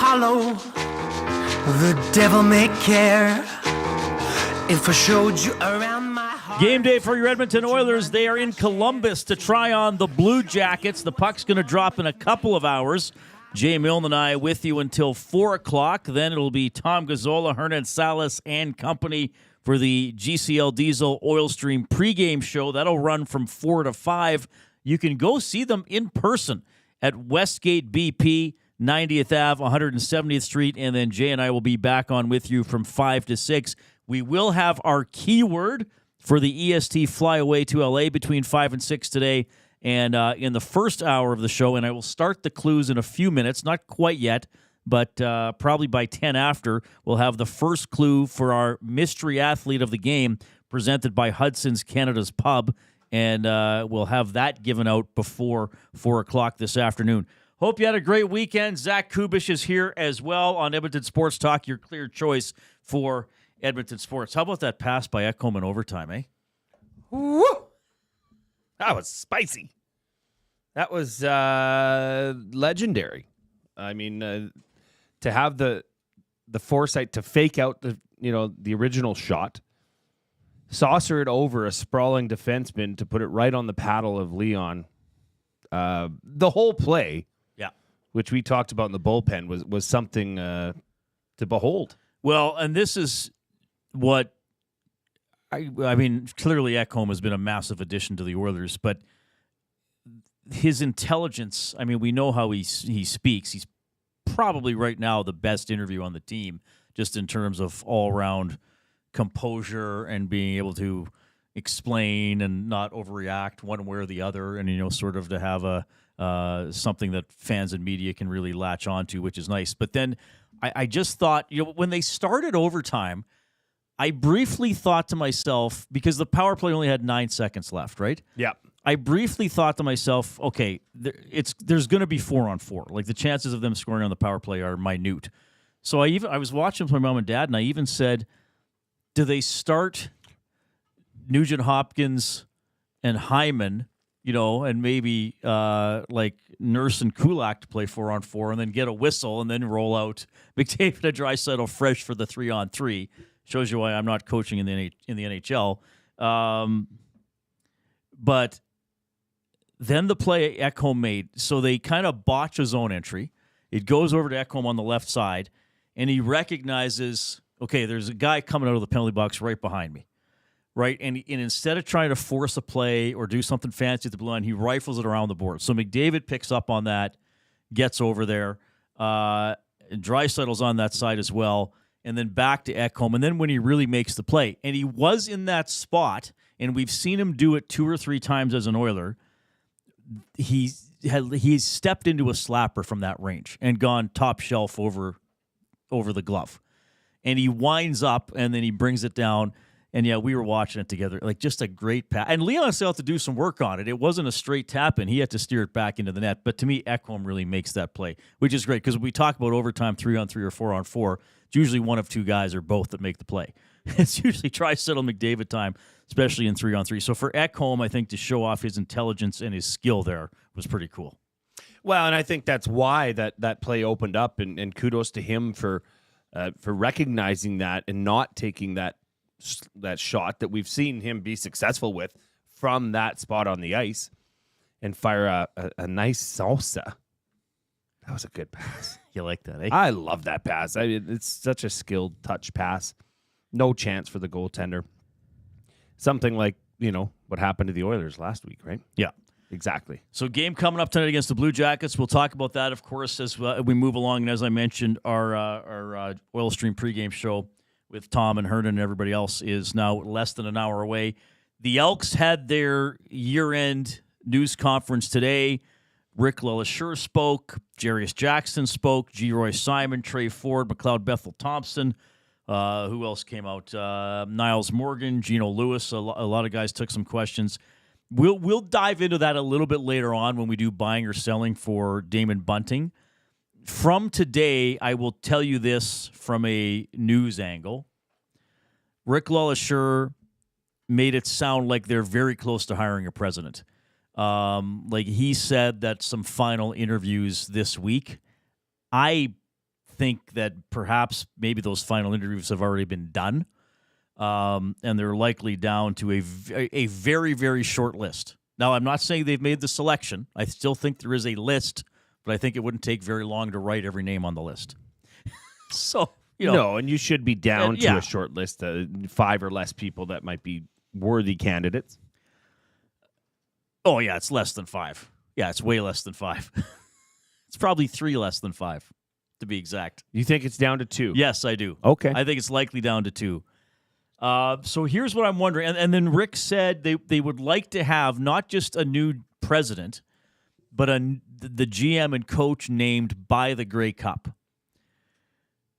follow, the devil may care. If I showed you around my heart. Game day for your Edmonton Oilers. They are in Columbus to try on the Blue Jackets. The puck's going to drop in a couple of hours. Jay Milne and I with you until 4 o'clock. Then it'll be Tom Gazzola, Hernan Salas, and company for the GCL Diesel Oil Stream pregame show. That'll run from 4 to 5. You can go see them in person at Westgate BP, 90th Ave, 170th Street. And then Jay and I will be back on with you from 5 to 6. We will have our keyword for the EST flyaway to LA between 5 and 6 today and in the first hour of the show. And I will start the clues in a few minutes, not quite yet, but probably by 10 after, we'll have the first clue for our mystery athlete of the game presented by Hudson's Canada's Pub. And we'll have that given out before 4 o'clock this afternoon. Hope you had a great weekend. Zach Kubish is here as well on Edmonton Sports Talk, your clear choice for Edmonton sports. How about that pass by Ekholm in overtime, eh? Woo! That was spicy. That was legendary. I mean, to have the foresight to fake out the original shot, saucer it over a sprawling defenseman to put it right on the paddle of Leon. The whole play, yeah, which we talked about in the bullpen, was something to behold. Well, and this is what I mean, clearly Ekholm has been a massive addition to the Oilers, but his intelligence, I mean, we know how he speaks. He's probably right now the best interview on the team, just in terms of all-around composure and being able to explain and not overreact one way or the other, and, sort of to have a something that fans and media can really latch onto, which is nice. But then I just thought, when they started overtime, I briefly thought to myself, because the power play only had 9 seconds left, right? Yeah. I briefly thought to myself, okay, there's going to be 4-on-4. Like, the chances of them scoring on the power play are minute. So I was watching with my mom and dad, and I even said, do they start Nugent Hopkins and Hyman, and maybe like Nurse and Kulak to play 4-on-4, and then get a whistle and then roll out McDavid and Draisaitl fresh for the 3-on-3. Shows you why I'm not coaching in the NHL. But then the play Ekholm made, so they kind of botch his own entry. It goes over to Ekholm on the left side, and he recognizes, okay, there's a guy coming out of the penalty box right behind me, right? And instead of trying to force a play or do something fancy at the blue line, he rifles it around the board. So McDavid picks up on that, gets over there. Draisaitl's on that side as well. And then back to Ekholm, and then when he really makes the play. And he was in that spot, and we've seen him do it 2 or 3 times as an Oiler. He's stepped into a slapper from that range and gone top shelf over the glove. And he winds up, and then he brings it down. And, yeah, we were watching it together. Like, just a great pass. And Leon still had to do some work on it. It wasn't a straight tap-in. He had to steer it back into the net. But to me, Ekholm really makes that play, which is great, because when we talk about overtime 3-on-3 or 4-on-4, it's usually one of two guys or both that make the play. It's usually Draisaitl McDavid time, especially in 3-on-3. So for Ekholm, I think to show off his intelligence and his skill there was pretty cool. Well, and I think that's why that play opened up, and kudos to him for recognizing that and not taking that shot that we've seen him be successful with from that spot on the ice and fire a nice salsa. That was a good pass. You like that, eh? I love that pass. It's such a skilled touch pass. No chance for the goaltender. Something like, what happened to the Oilers last week, right? Yeah. Exactly. So game coming up tonight against the Blue Jackets. We'll talk about that, of course, as we move along. And as I mentioned, our Oil Stream pregame show with Tom and Hernan and everybody else is now less than an hour away. The Elks had their year-end news conference today. Rick LeLacheur spoke. Jarius Jackson spoke. G. Roy Simon, Trey Ford, McLeod Bethel Thompson. Who else came out? Niles Morgan, Geno Lewis. A lot of guys took some questions. We'll dive into that a little bit later on when we do buying or selling for Damon Bunting. From today, I will tell you this from a news angle. Rick LeLacheur made it sound like they're very close to hiring a president. Like he said that some final interviews this week. I think that perhaps maybe those final interviews have already been done, and they're likely down to a very, very short list. Now, I'm not saying they've made the selection. I still think there is a list, but I think it wouldn't take very long to write every name on the list. So, No, and you should be down to yeah. a short list of 5 or less people that might be worthy candidates. Oh, yeah, it's less than 5. Yeah, it's way less than 5. It's probably 3 less than 5, to be exact. You think it's down to 2? Yes, I do. Okay. I think it's likely down to 2. So here's what I'm wondering. And then Rick said they would like to have not just a new president, but the GM and coach named by the Grey Cup.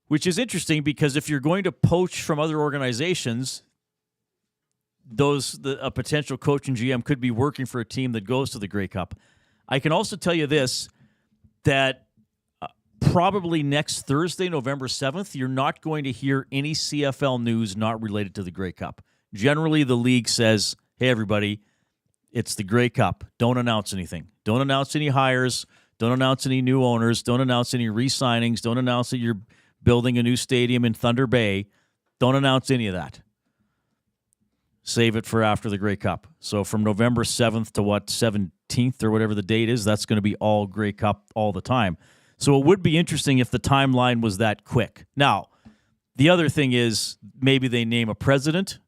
Which is interesting because if you're going to poach from other organizations, a potential coach and GM could be working for a team that goes to the Grey Cup. I can also tell you this, that probably next Thursday, November 7th, you're not going to hear any CFL news not related to the Grey Cup. Generally, the league says, hey, everybody, it's the Grey Cup. Don't announce anything. Don't announce any hires. Don't announce any new owners. Don't announce any re-signings. Don't announce that you're building a new stadium in Thunder Bay. Don't announce any of that. Save it for after the Grey Cup. So from November 7th to 17th or whatever the date is, that's going to be all Grey Cup all the time. So it would be interesting if the timeline was that quick. Now, the other thing is maybe they name a president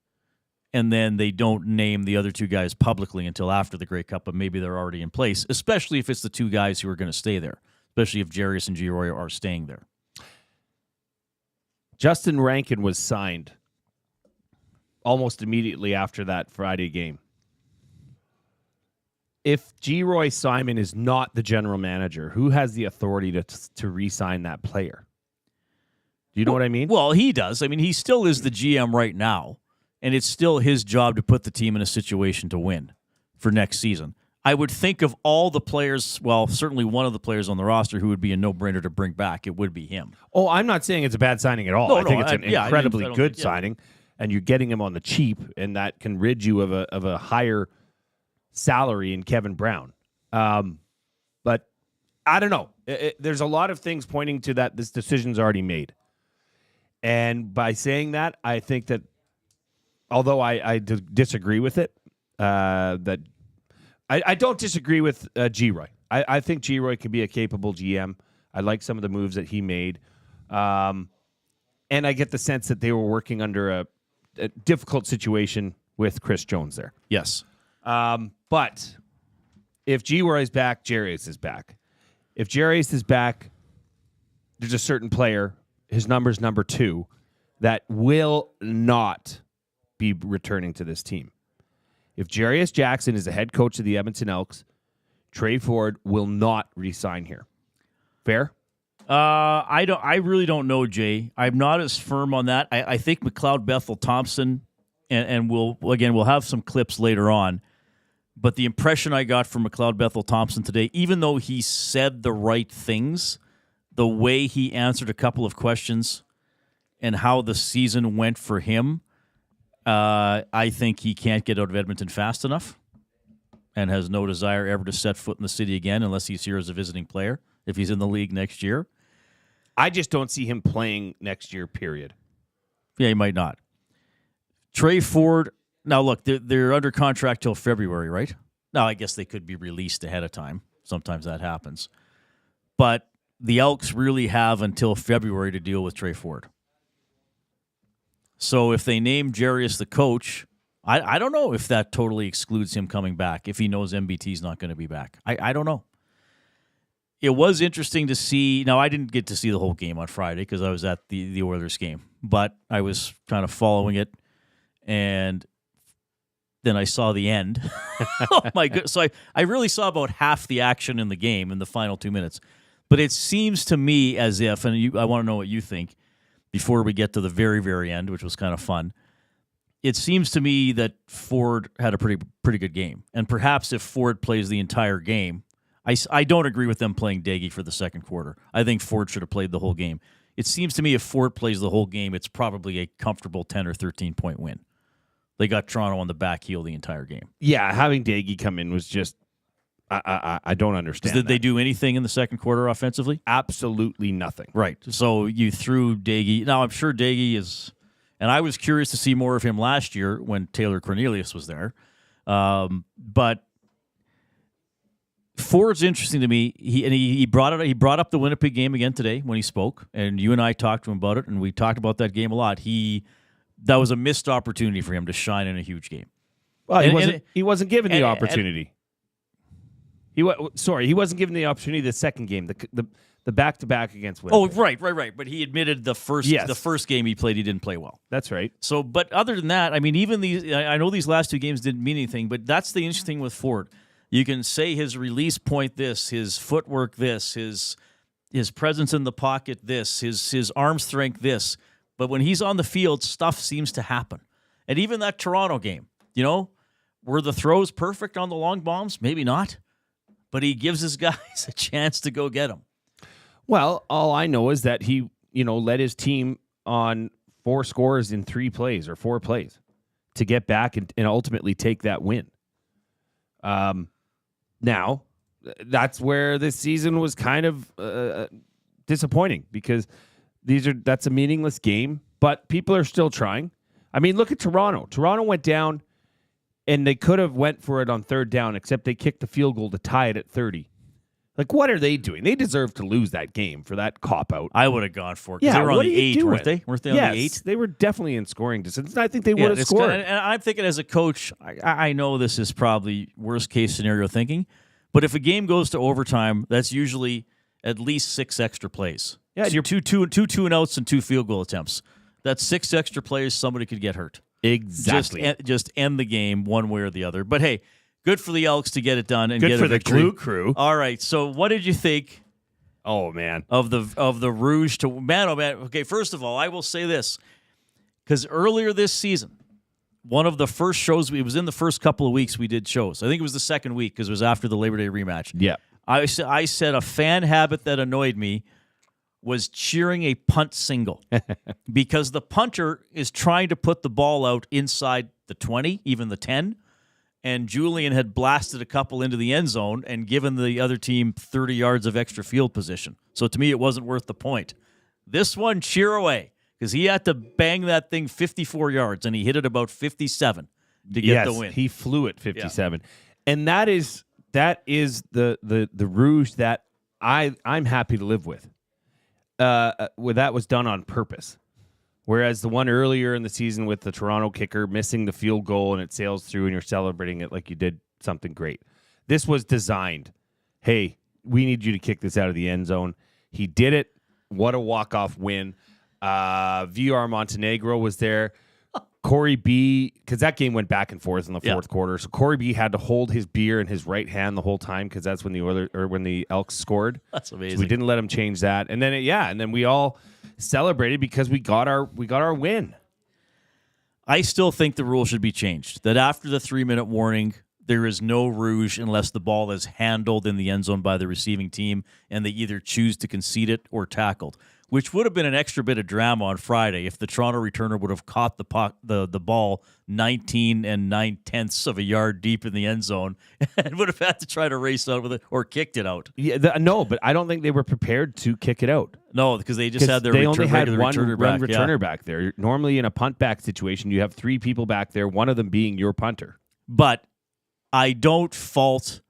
and then they don't name the other 2 guys publicly until after the Grey Cup, but maybe they're already in place, especially if it's the 2 guys who are going to stay there, especially if Jarius and Giroy are staying there. Justin Rankin was signed almost immediately after that Friday game. If Geroy Simon is not the general manager, who has the authority to re-sign that player? Do you know what I mean? Well, he does. I mean, he still is the GM right now, and it's still his job to put the team in a situation to win for next season. I would think of all the players, well, certainly one of the players on the roster who would be a no-brainer to bring back, it would be him. Oh, I'm not saying it's a bad signing at all. No, I think no, it's an I incredibly don't good think- signing, and you're getting him on the cheap, and that can rid you of a higher salary in Kevin Brown. But I don't know. There's a lot of things pointing to that this decision's already made. And by saying that, I think that although I disagree with it, that I don't disagree with Geroy. I think Geroy can be a capable GM. I like some of the moves that he made. And I get the sense that they were working under a difficult situation with Chris Jones there. Yes. But if Geroy is back, Jarius is back. If Jarius is back, there's a certain player, his number's number 2, that will not be returning to this team. If Jarius Jackson is the head coach of the Edmonton Elks, Trey Ford will not re-sign here. Fair? I really don't know, Jay. I'm not as firm on that. I think McLeod Bethel Thompson, and we'll have some clips later on. But the impression I got from McLeod Bethel Thompson today, even though he said the right things, the way he answered a couple of questions and how the season went for him, I think he can't get out of Edmonton fast enough and has no desire ever to set foot in the city again unless he's here as a visiting player, if he's in the league next year. I just don't see him playing next year, period. Yeah, he might not. Trey Ford, now look, they're under contract till February, right? Now, I guess they could be released ahead of time. Sometimes that happens. But the Elks really have until February to deal with Trey Ford. So if they name Jarius the coach, I don't know if that totally excludes him coming back, if he knows MBT's not going to be back. I don't know. It was interesting to see. Now, I didn't get to see the whole game on Friday because I was at the Oilers game, but I was kind of following it, and then I saw the end. Oh, my goodness. So I really saw about half the action in the game in the final 2 minutes. But it seems to me as if, and I want to know what you think before we get to the very, very end, which was kind of fun. It seems to me that Ford had a pretty good game. And perhaps if Ford plays the entire game, I don't agree with them playing Daggy for the second quarter. I think Ford should have played the whole game. It seems to me if Ford plays the whole game, it's probably a comfortable 10 or 13-point win. They got Toronto on the back heel the entire game. Yeah, having Daggy come in was just, I don't understand. Did they do anything in the second quarter offensively? Absolutely nothing. Right. So you threw Daigie. Now, I'm sure Daigie is, and I was curious to see more of him last year when Taylor Cornelius was there. But Ford's interesting to me. He brought up the Winnipeg game again today when he spoke, and you and I talked to him about it, and we talked about that game a lot. That was a missed opportunity for him to shine in a huge game. Well, he wasn't given the opportunity. He wasn't given the opportunity the second game, the back-to-back against Winnipeg. Oh, right. But he admitted the first game he played, he didn't play well. That's right. So, but other than that, I mean, even I know these last two games didn't mean anything, but that's the interesting thing with Ford. You can say his release point this, his footwork this, his presence in the pocket this, his arm strength this, but when he's on the field, stuff seems to happen. And even that Toronto game, were the throws perfect on the long bombs? Maybe not. But he gives his guys a chance to go get them. Well, all I know is that he, led his team on 4 scores in 3 plays or 4 plays to get back and ultimately take that win. Now, that's where this season was kind of disappointing because that's a meaningless game, but people are still trying. I mean, look at Toronto. Toronto went down, and they could have went for it on 3rd down, except they kicked the field goal to tie it at 30. Like, what are they doing? They deserve to lose that game for that cop-out. I would have gone for it. Yeah, they were on the 8, weren't they? Weren't they on the 8? Yes, they were definitely in scoring distance. I think they would have scored. And I'm thinking as a coach, I know this is probably worst-case scenario thinking, but if a game goes to overtime, that's usually at least 6 extra plays. Yeah, so two two-and-outs and 2 field goal attempts. That's 6 extra plays. Somebody could get hurt. Exactly. Just end the game one way or the other. But hey, good for the Elks to get it done and good get for a victory. the Glue Crew. All right. So what did you think? Oh man, of the Rouge to man. Oh man. Okay. First of all, I will say this because earlier this season, one of the first shows it was in the first couple of weeks we did shows. I think it was the second week because it was after the Labor Day rematch. Yeah. I said a fan habit that annoyed me was cheering a punt single because the punter is trying to put the ball out inside the 20, even the 10, and Julian had blasted a couple into the end zone and given the other team 30 yards of extra field position. So to me, it wasn't worth the point. This one, cheer away, because he had to bang that thing 54 yards, and he hit it about 57 to get the win. He flew it 57. Yeah. And that is the Rouge that I'm happy to live with. Where that was done on purpose. Whereas the one earlier in the season with the Toronto kicker missing the field goal and it sails through and you're celebrating it like you did something great. This was designed. Hey, we need you to kick this out of the end zone. He did it. What a walk-off win. VR Montenegro was there. Corey B, because that game went back and forth in the fourth quarter. So Corey B had to hold his beer in his right hand the whole time because that's when the Elks scored. That's amazing. So we didn't let him change that. And then we all celebrated because we got our win. I still think the rule should be changed. That after the 3-minute warning, there is no Rouge unless the ball is handled in the end zone by the receiving team and they either choose to concede it or tackled, which would have been an extra bit of drama on Friday if the Toronto returner would have caught the ball 19 9/10 of a yard deep in the end zone and would have had to try to race out with it or kicked it out. Yeah, no, but I don't think they were prepared to kick it out. No, because they just had their only had one returner back there. Normally in a punt back situation, you have 3 people back there, one of them being your punter. But I don't fault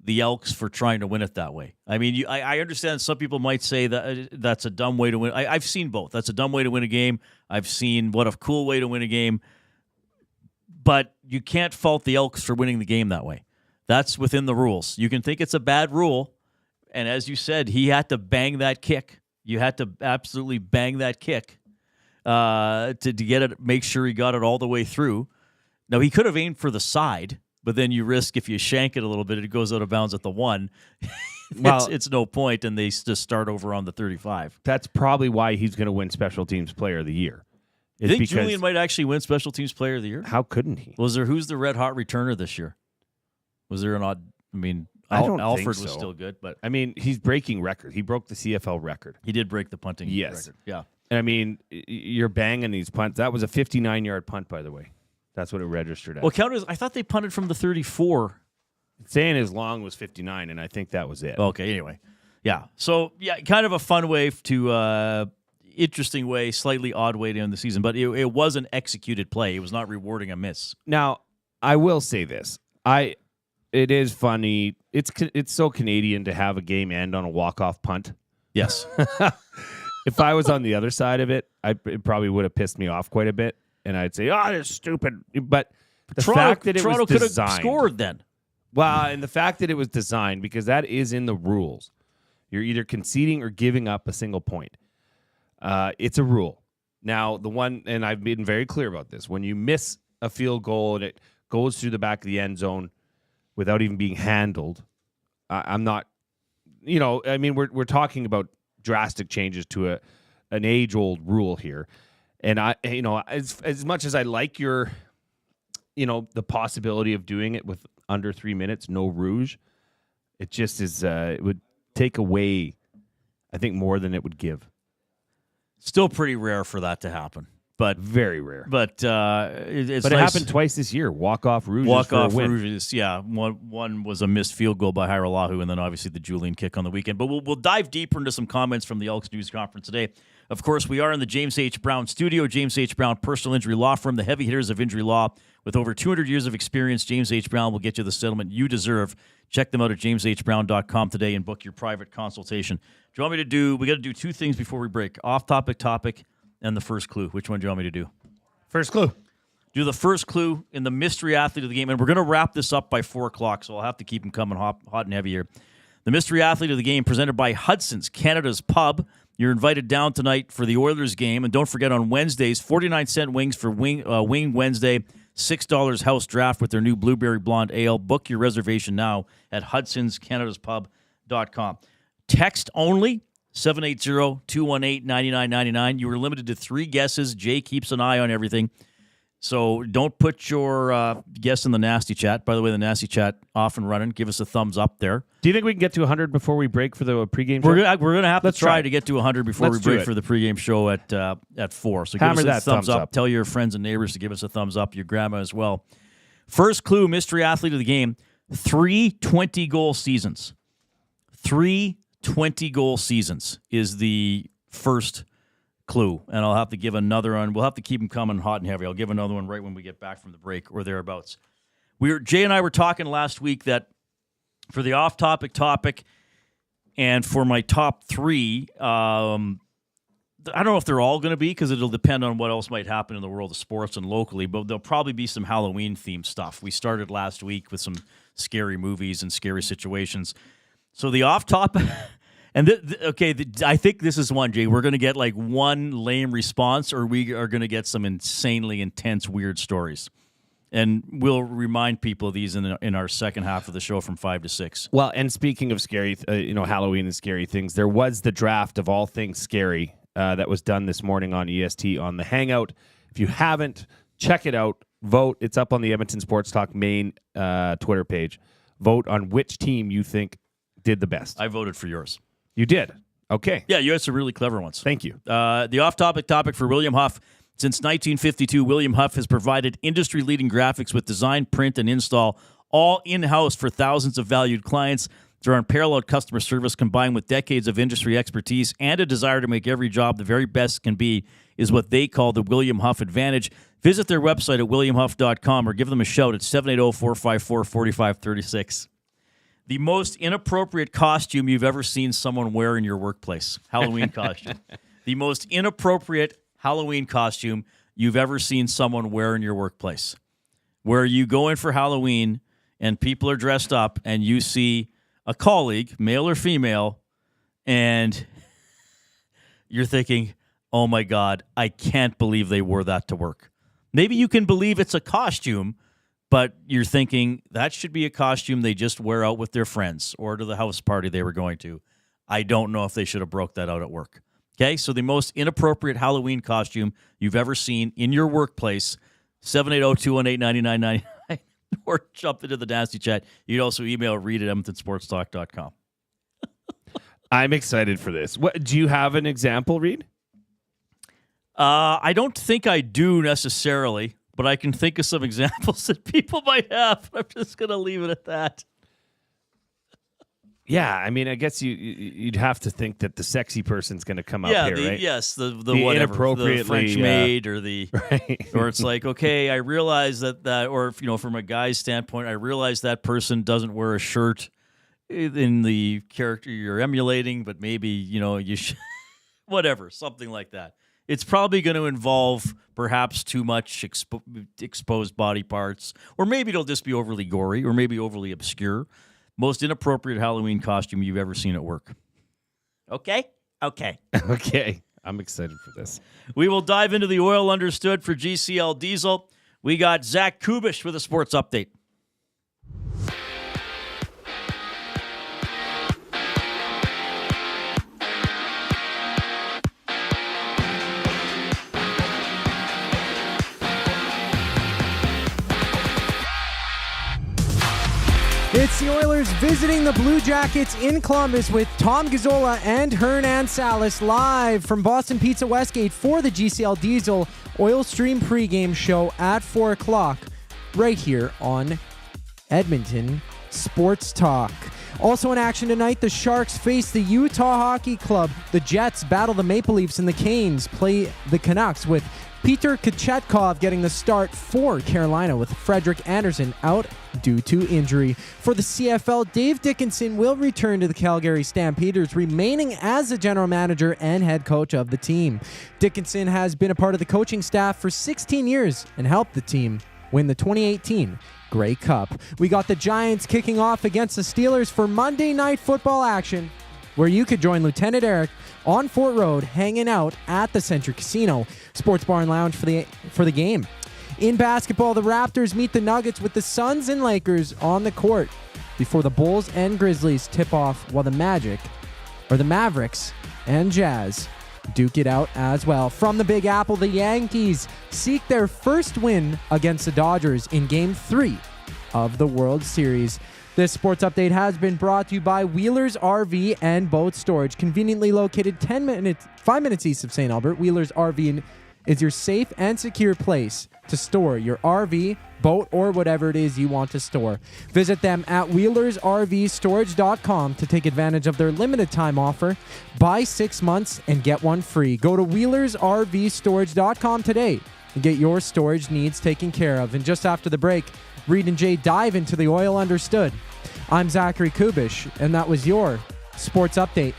the Elks for trying to win it that way. I mean, I understand some people might say that that's a dumb way to win. I've seen both. That's a dumb way to win a game. I've seen what a cool way to win a game. But you can't fault the Elks for winning the game that way. That's within the rules. You can think it's a bad rule, and as you said, he had to bang that kick. You had to absolutely bang that kick to get it, make sure he got it all the way through. Now, he could have aimed for the side, but then you risk if you shank it a little bit, it goes out of bounds at the 1. It's no point, and they just start over on the 35. That's probably why he's going to win Special Teams Player of the Year. You think Julian might actually win Special Teams Player of the Year? How couldn't he? Who's the red hot returner this year? Was there an odd? I mean, Alfred was still good, but I mean, he's breaking records. He broke the CFL record. He did break the punting record. Yeah. And I mean, you're banging these punts. That was a 59-yard punt, by the way. That's what it registered at. Well, I thought they punted from the 34 Saying his long was 59, and I think that was it. Okay, anyway. Yeah. So, yeah, kind of a fun way to interesting way, slightly odd way to end the season, but it was an executed play. It was not rewarding a miss. Now, I will say this. It is funny. It's so Canadian to have a game end on a walk-off punt. Yes. If I was on the other side of it, it probably would have pissed me off quite a bit, and I'd say, "Oh, that's stupid." But the fact that Toronto it was could have designed, scored then. well, and the fact that it was designed, because that is in the rules. You're either conceding or giving up a single point. It's a rule. Now, the one, and I've been very clear about this, when you miss a field goal and it goes through the back of the end zone without even being handled, I'm not, I mean, we're talking about drastic changes to an age-old rule here. And as much as I like your, the possibility of doing it with under 3 minutes, no rouge, it just is, it would take away, I think, more than it would give. Still pretty rare for that to happen, but Very rare. But it's But nice. it happened twice this year. Walk-off rouges Walk-off for a win. rouges, yeah. One was a missed field goal by Hiralahu, and then obviously the Julian kick on the weekend. But we'll dive deeper into some comments from the Elks News Conference today. Of course, we are in the James H. Brown studio. James H. Brown Personal Injury Law Firm, the heavy hitters of injury law. With over 200 years of experience, James H. Brown will get you the settlement you deserve. Check them out at jameshbrown.com today and book your private consultation. Do you want me to do, we got to do two things before we break. Off-topic topic and the first clue. Which one do you want me to do? First clue. Do the first clue in the mystery athlete of the game. And we're going to wrap this up by 4 o'clock, so I'll have to keep them coming hot and heavy here. The mystery athlete of the game presented by Hudson's, Canada's Pub. You're invited down tonight for the Oilers game. And don't forget on Wednesdays, 49-cent wings for Wing Wednesday, $6 house draft with their new Blueberry Blonde Ale. Book your reservation now at hudsonscanadaspub.com. Text only, 780-218-9999. You were limited to 3 guesses. Jay keeps an eye on everything. So don't put your guess in the nasty chat. By the way, the nasty chat off and running. Give us a thumbs up there. Do you think we can get to 100 before we break for the pregame show? We're going to have to Let's try try. to get to 100 before Let's we do break it. for the pregame show at 4. So Hammer give us a that thumbs thumbs up. up. Tell your friends and neighbors to give us a thumbs up. Your grandma as well. First clue, mystery athlete of the game, 3 20-goal seasons. 3 20-goal seasons is the first clue, and I'll have to give another one. We'll have to keep them coming hot and heavy. I'll give another one right when we get back from the break or thereabouts. Jay and I were talking last week that for the off-topic topic and for my top 3, I don't know if they're all going to be because it'll depend on what else might happen in the world of sports and locally, but there'll probably be some Halloween-themed stuff. We started last week with some scary movies and scary situations. So the off-topic... And I think this is one, Jay. We're going to get like one lame response, or we are going to get some insanely intense, weird stories. And we'll remind people of these in our second half of the show from 5 to 6. Well, and speaking of scary, Halloween and scary things, there was the draft of all things scary that was done this morning on EST on the Hangout. If you haven't, check it out. Vote. It's up on the Edmonton Sports Talk main Twitter page. Vote on which team you think did the best. I voted for yours. You did? Okay. Yeah, you had some really clever ones. Thank you. The off-topic topic for William Huff. Since 1952, William Huff has provided industry-leading graphics with design, print, and install, all in-house for thousands of valued clients. Their unparalleled customer service, combined with decades of industry expertise and a desire to make every job the very best can be, is what they call the William Huff advantage. Visit their website at williamhuff.com or give them a shout at 780-454-4536. The most inappropriate costume you've ever seen someone wear in your workplace. Halloween costume. The most inappropriate Halloween costume you've ever seen someone wear in your workplace. Where you go in for Halloween and people are dressed up and you see a colleague, male or female, and you're thinking, oh my God, I can't believe they wore that to work. Maybe you can believe it's a costume, but you're thinking that should be a costume they just wear out with their friends or to the house party they were going to. I don't know if they should have broke that out at work. Okay, so the most inappropriate Halloween costume you've ever seen in your workplace, 780-218-9999, or jump into the nasty chat. You'd also email Reid at EdmontonSportsTalk.com. I'm excited for this. Do you have an example, Reid? I don't think I do necessarily, but I can think of some examples that people might have. I'm just going to leave it at that. Yeah, I mean, I guess you'd have to think that the sexy person's going to come up here, right? Yes, the The whatever, inappropriately, the French maid or the, Right. or it's like, okay, I realize that, or from a guy's standpoint, I realize that person doesn't wear a shirt in the character you're emulating, but maybe you should, whatever, something like that. It's probably going to involve perhaps too much exposed body parts, or maybe it'll just be overly gory, or maybe overly obscure. Most inappropriate Halloween costume you've ever seen at work. Okay? Okay. Okay. I'm excited for this. We will dive into the oil understood for GCL Diesel. We got Zach Kubish with a sports update. It's the Oilers visiting the Blue Jackets in Columbus with Tom Gazzola and Hernan Salas live from Boston Pizza Westgate for the GCL Diesel Oil Stream pregame show at 4 o'clock right here on Edmonton Sports Talk. Also in action tonight, the Sharks face the Utah Hockey Club. The Jets battle the Maple Leafs, and the Canes play the Canucks, with Peter Kochetkov getting the start for Carolina, with Frederik Andersen out due to injury. For the CFL, Dave Dickinson will return to the Calgary Stampeders, remaining as the general manager and head coach of the team. Dickinson has been a part of the coaching staff for 16 years and helped the team win the 2018 Grey Cup. We got the Giants kicking off against the Steelers for Monday Night Football action, where you could join Lieutenant Eric on Fort Road hanging out at the Century Casino Sports Bar and Lounge for the game. In basketball, the Raptors meet the Nuggets with the Suns and Lakers on the court before the Bulls and Grizzlies tip off, while the Mavericks and Jazz duke it out as well. From the Big Apple, the Yankees seek their first win against the Dodgers in Game 3 of the World Series. This sports update has been brought to you by Wheelers RV and Boat Storage, conveniently located 5 minutes east of St. Albert. Wheelers RV is your safe and secure place to store your RV, boat, or whatever it is you want to store. Visit them at wheelersrvstorage.com to take advantage of their limited time offer. Buy 6 months and get one free. Go to wheelersrvstorage.com today and get your storage needs taken care of. And just after the break, Reid and Jay dive into the oil understood. I'm Zachary Kubish, and that was your sports update.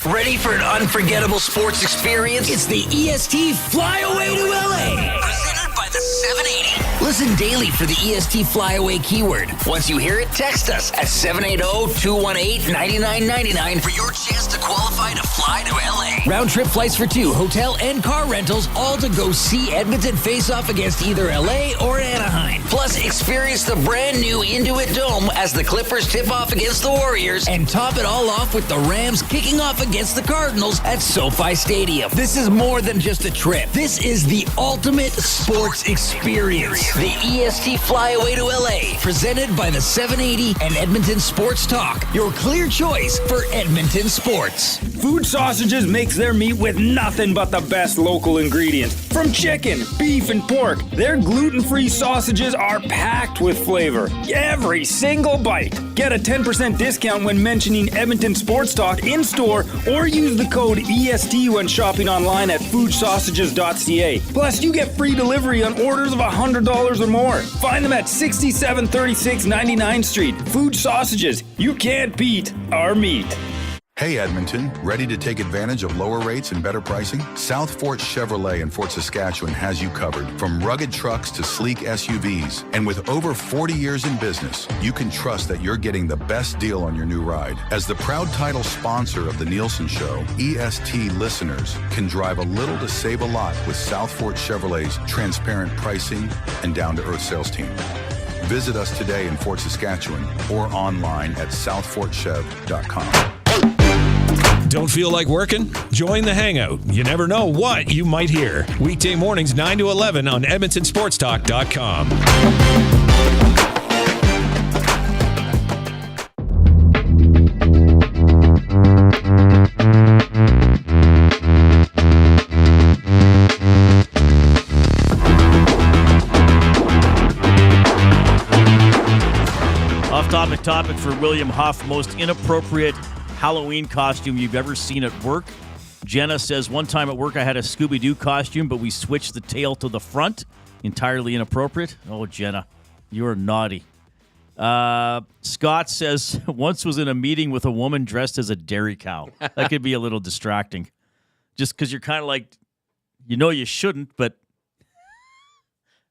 Ready for an unforgettable sports experience? It's the EST Flyaway to LA. Presented by the 780. Listen daily for the EST Flyaway keyword. Once you hear it, text us at 780-218-9999 for your chance to qualify to fly to LA. Round trip flights for 2, hotel and car rentals, all to go see Edmonton face off against either LA or Anaheim. Plus, experience the brand new Intuit Dome as the Clippers tip off against the Warriors, and top it all off with the Rams kicking off against the Cardinals at SoFi Stadium. This is more than just a trip. This is the ultimate sports experience. The EST Flyaway to LA, presented by the 780 and Edmonton Sports Talk. Your clear choice for Edmonton sports. Food Sausages makes their meat with nothing but the best local ingredients. From chicken, beef, and pork, their gluten-free sausages are packed with flavor. Every single bite. Get a 10% discount when mentioning Edmonton Sports Talk in-store, or use the code EST when shopping online at foodsausages.ca. Plus, you get free delivery on orders of $100 or more. Find them at 6736 99th Street. Food Sausages. You can't beat our meat. Hey Edmonton, ready to take advantage of lower rates and better pricing? South Fort Chevrolet in Fort Saskatchewan has you covered. From rugged trucks to sleek SUVs. And with over 40 years in business, you can trust that you're getting the best deal on your new ride. As the proud title sponsor of the Nielsen Show, EST listeners can drive a little to save a lot with South Fort Chevrolet's transparent pricing and down-to-earth sales team. Visit us today in Fort Saskatchewan or online at southfortchev.com. Don't feel like working? Join the Hangout. You never know what you might hear. Weekday mornings 9 to 11 on EdmontonSportsTalk.com. Good topic for William Huff. Most inappropriate Halloween costume you've ever seen at work. Jenna says, one time at work I had a Scooby-Doo costume, but we switched the tail to the front. Entirely inappropriate. Oh, Jenna, you are naughty. Scott says, once was in a meeting with a woman dressed as a dairy cow. That could be a little distracting. Just because you're kind of like, you shouldn't, but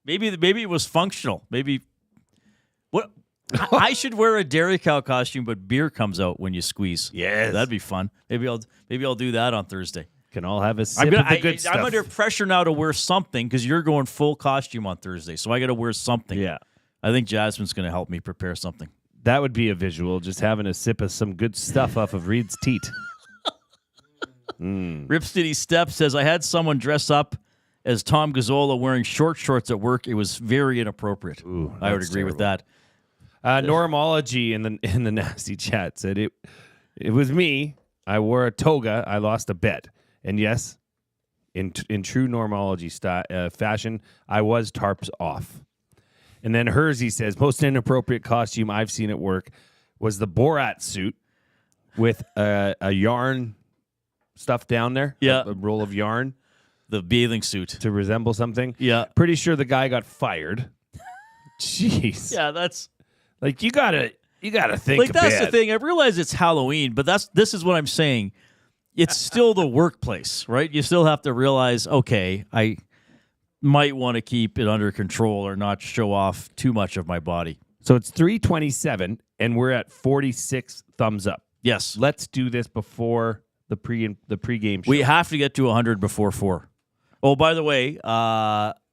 maybe it was functional. Maybe what I should wear a dairy cow costume, but beer comes out when you squeeze. Yes. That'd be fun. Maybe I'll do that on Thursday. Can all have a sip of the good stuff. I'm under pressure now to wear something because you're going full costume on Thursday, so I got to wear something. Yeah. I think Jasmine's going to help me prepare something. That would be a visual, just having a sip of some good stuff off of Reid's teat. Rip City Step says, I had someone dress up as Tom Gazzola wearing short shorts at work. It was very inappropriate. Ooh, I would that's agree with terrible. that. Normology in the nasty chat said it was me. I wore a toga. I lost a bet. And yes, in true Normology fashion, I was tarps off. And then Hersey says, most inappropriate costume I've seen at work was the Borat suit with a yarn stuff down there. Yeah. A roll of yarn. The bathing suit. To resemble something. Yeah. Pretty sure the guy got fired. Jeez. Yeah, that's... Like, you gotta think like, that's bit. the thing. I realize it's Halloween, but this is what I'm saying. It's still the workplace, right? You still have to realize, okay, I might want to keep it under control or not show off too much of my body. So it's 3:27, and we're at 46 thumbs up. Yes. Let's do this before the pregame show. We have to get to 100 before 4. Oh, by the way,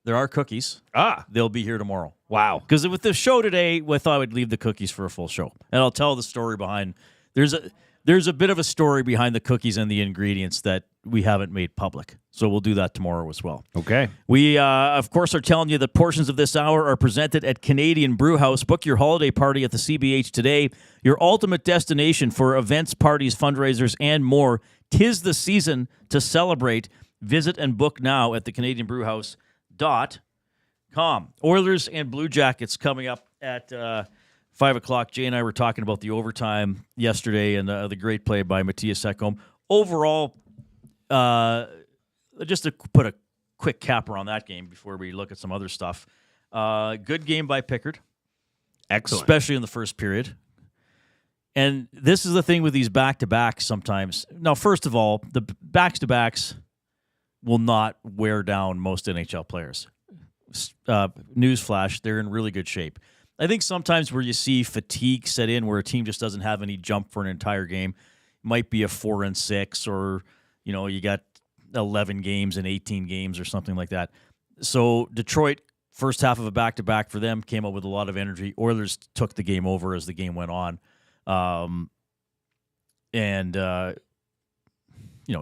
there are cookies. They'll be here tomorrow. Wow. Because with the show today, I thought I would leave the cookies for a full show. And I'll tell the story behind. There's a bit of a story behind the cookies and the ingredients that we haven't made public. So we'll do that tomorrow as well. Okay. We, of course, are telling you that portions of this hour are presented at Canadian Brew House. Book your holiday party at the CBH today. Your ultimate destination for events, parties, fundraisers, and more. 'Tis the season to celebrate. Visit and book now at thecanadianbrewhouse.com. Oilers and Blue Jackets coming up at 5 o'clock. Jay and I were talking about the overtime yesterday and the great play by Matthias Ekholm. Overall, just to put a quick capper on that game before we look at some other stuff, good game by Pickard. Excellent. Especially in the first period. And this is the thing with these back-to-backs sometimes. Now, first of all, the backs-to-backs will not wear down most NHL players. Newsflash, they're in really good shape. I think sometimes where you see fatigue set in, where a team just doesn't have any jump for an entire game, might be a 4-6, or you got 11 games and 18 games or something like that. So Detroit, first half of a back-to-back for them, came up with a lot of energy. Oilers took the game over as the game went on,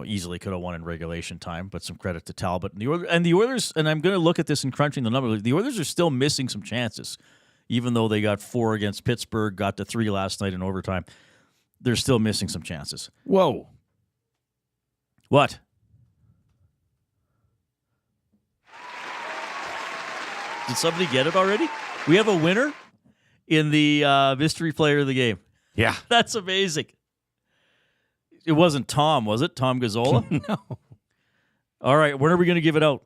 easily could have won in regulation time, but some credit to Talbot. And the Oilers, and I'm going to look at this and crunching the numbers, the Oilers are still missing some chances. Even though they got 4 against Pittsburgh, got to 3 last night in overtime, they're still missing some chances. Whoa. What? Did somebody get it already? We have a winner in the mystery player of the game. Yeah. That's amazing. It wasn't Tom, was it? Tom Gazzola? No. All right, when are we going to give it out?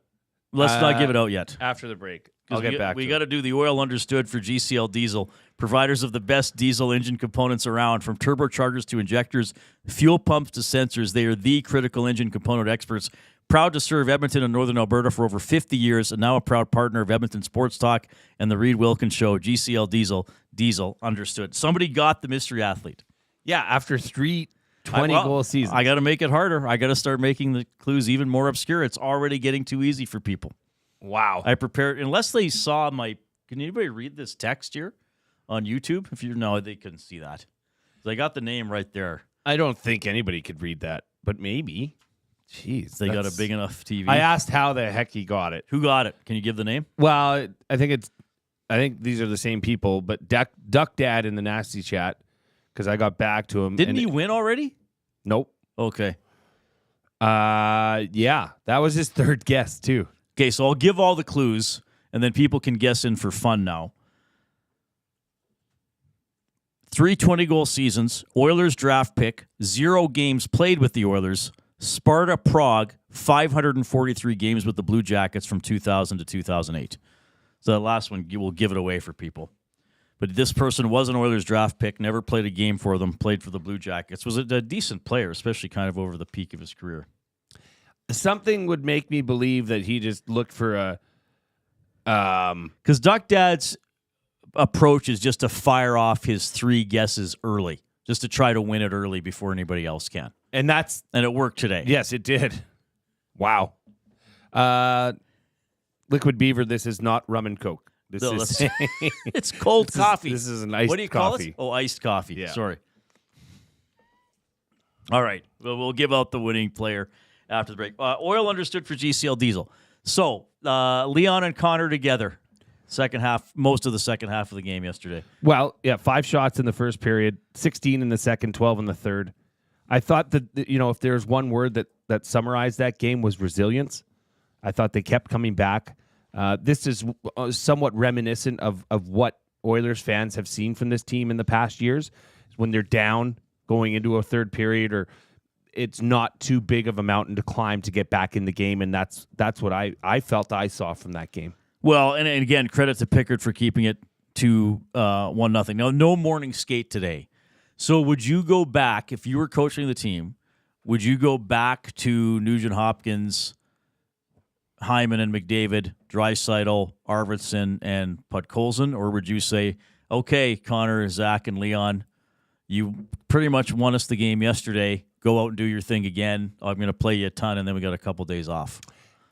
Let's not give it out yet. After the break. I'll get back to We got to do the oil understood for GCL Diesel, providers of the best diesel engine components around, from turbochargers to injectors, fuel pumps to sensors. They are the critical engine component experts. Proud to serve Edmonton and Northern Alberta for over 50 years, and now a proud partner of Edmonton Sports Talk and the Reid Wilkins Show. GCL Diesel understood. Somebody got the mystery athlete. Yeah, after 3 20-goal seasons. I got to make it harder. I got to start making the clues even more obscure. It's already getting too easy for people. Wow. I prepared, unless they saw my, can anybody read this text here on YouTube? No, they couldn't see that. They got the name right there. I don't think anybody could read that, but maybe. Jeez. They got a big enough TV. I asked how the heck he got it. Who got it? Can you give the name? Well, I think these are the same people, but Duck Dad in the nasty chat, because I got back to him. Didn't he win already? Nope. Okay. Yeah, that was his third guess too. Okay, so I'll give all the clues, and then people can guess in for fun now. 3 20-goal seasons, Oilers draft pick, 0 games played with the Oilers, Sparta Prague, 543 games with the Blue Jackets from 2000 to 2008. So that last one, you will give it away for people. But this person was an Oilers draft pick, never played a game for them, played for the Blue Jackets, was a decent player, especially kind of over the peak of his career. Something would make me believe that he just looked for a... Because Duck Dad's approach is just to fire off his 3 guesses early, just to try to win it early before anybody else can. And it worked today. Yes, it did. Wow. Liquid Beaver, this is not rum and Coke. It's cold coffee. This is an iced coffee. What do you call it? Oh, iced coffee. Yeah. Sorry. All right. Well, we'll give out the winning player after the break. Oil understood for GCL Diesel. So, Leon and Connor together. Second half, most of the second half of the game yesterday. Well, yeah, 5 shots in the first period, 16 in the second, 12 in the third. I thought that, if there's one word that summarized that game was resilience. I thought they kept coming back. This is somewhat reminiscent of what Oilers fans have seen from this team in the past years. When they're down going into a third period, or it's not too big of a mountain to climb to get back in the game, and that's what I felt I saw from that game. Well, and again, credit to Pickard for keeping it to 1-0. Now, no morning skate today. So would you go back, if you were coaching the team, would you go back to Nugent-Hopkins, Hyman and McDavid, Draisaitl, Arvidsson, and Podkolzin, or would you say, okay, Connor, Zach, and Leon, you pretty much won us the game yesterday. Go out and do your thing again. I'm going to play you a ton, and then we got a couple days off.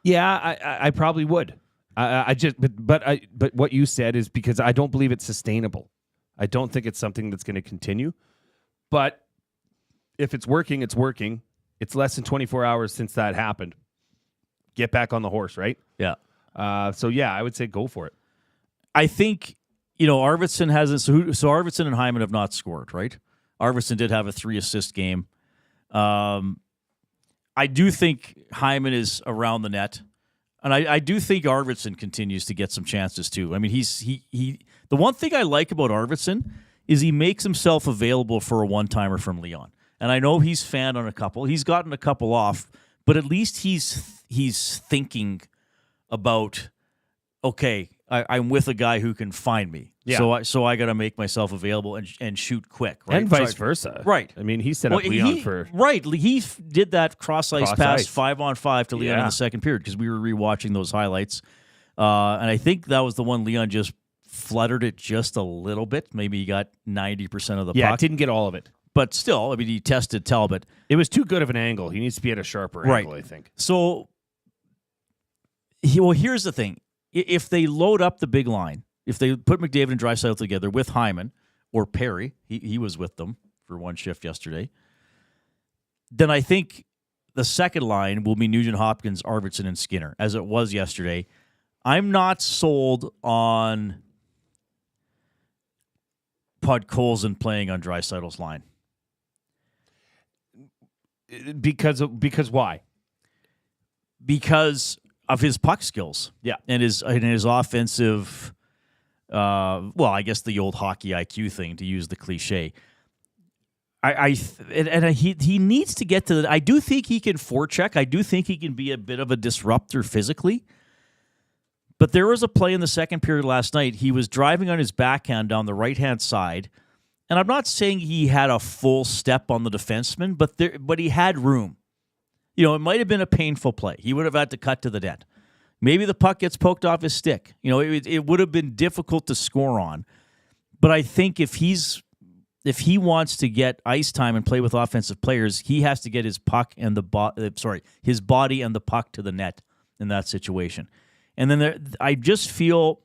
Yeah, I probably would. But what you said is because I don't believe it's sustainable. I don't think it's something that's going to continue. But if it's working, it's working. It's less than 24 hours since that happened. Get back on the horse, right? Yeah. So I would say go for it. I think, Arvidsson hasn't. So Arvidsson and Hyman have not scored, right? Arvidsson did have a 3-assist game. I do think Hyman is around the net. And I do think Arvidsson continues to get some chances too. I mean, he the one thing I like about Arvidsson is he makes himself available for a one-timer from Leon. And I know he's fanned on a couple. He's gotten a couple off, but at least he's thinking about, okay, I'm with a guy who can find me. Yeah. So I got to make myself available and shoot quick. Right? And vice versa. Right. I mean, he set up Leon for... Right. He did that cross-ice pass 5-on-5 to Leon in the second period because we were rewatching those highlights. And I think that was the one Leon just fluttered it just a little bit. Maybe he got 90% of the puck. Yeah, didn't get all of it. But still, I mean, he tested Talbot. It was too good of an angle. He needs to be at a sharper angle, I think. So, here's the thing. If they load up the big line, if they put McDavid and Draisaitl together with Hyman or Perry, he was with them for one shift yesterday, then I think the second line will be Nugent-Hopkins, Arvidsson, and Skinner, as it was yesterday. I'm not sold on Podkolzin playing on Draisaitl's line. Because why? Because of his puck skills, and his offensive, I guess the old hockey IQ thing, to use the cliche. He needs to get to the. I do think he can forecheck. I do think he can be a bit of a disruptor physically. But there was a play in the second period last night. He was driving on his backhand down the right-hand side, and I'm not saying he had a full step on the defenseman, but he had room. It might have been a painful play. He would have had to cut to the net. Maybe the puck gets poked off his stick. It would have been difficult to score on. But I think if he wants to get ice time and play with offensive players, he has to get his puck and his body and the puck to the net in that situation. And then I just feel